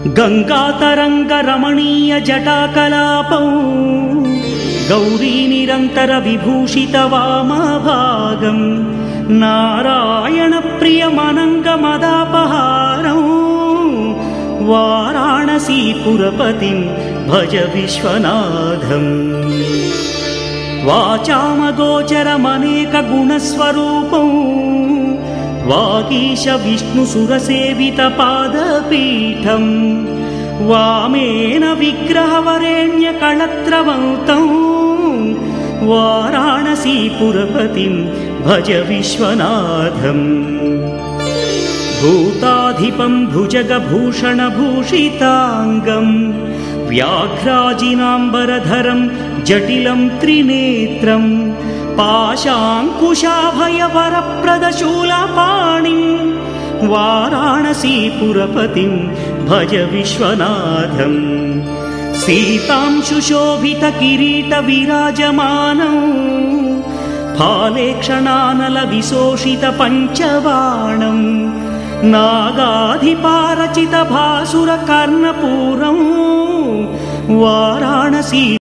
गंगातरंगरमणीय जटाकलापौ गौरी निरंतर विभूषित वामभागं नारायण प्रियमनंगमदापहारौ वाराणसीपुरपतिं भज विश्वनाथम्। वाचामगोचरमनेकगुणस्वरूपौ वागीश विष्णुसुरसेवितपादपीठम् वामेन विग्रहवरेण्यकळत्रवन्तौ वाराणसीपुरपतिं भज विश्वनाथम्। भूताधिपं भुजगभूषणभूषिताङ्गं व्याघ्राजिनाम्बरधरं जटिलं त्रिनेत्रं पाशाङ्कुशाभयवरप्रदशूलपाणिं वाराणसीपुरपतिं भज विश्वनाथम्। सीतांशुशोभितकिरीटविराजमानौ फालेक्षणानलविशोषितपञ्चबाणं नागाधिपारचितभासुरकर्णपूरं वाराणसी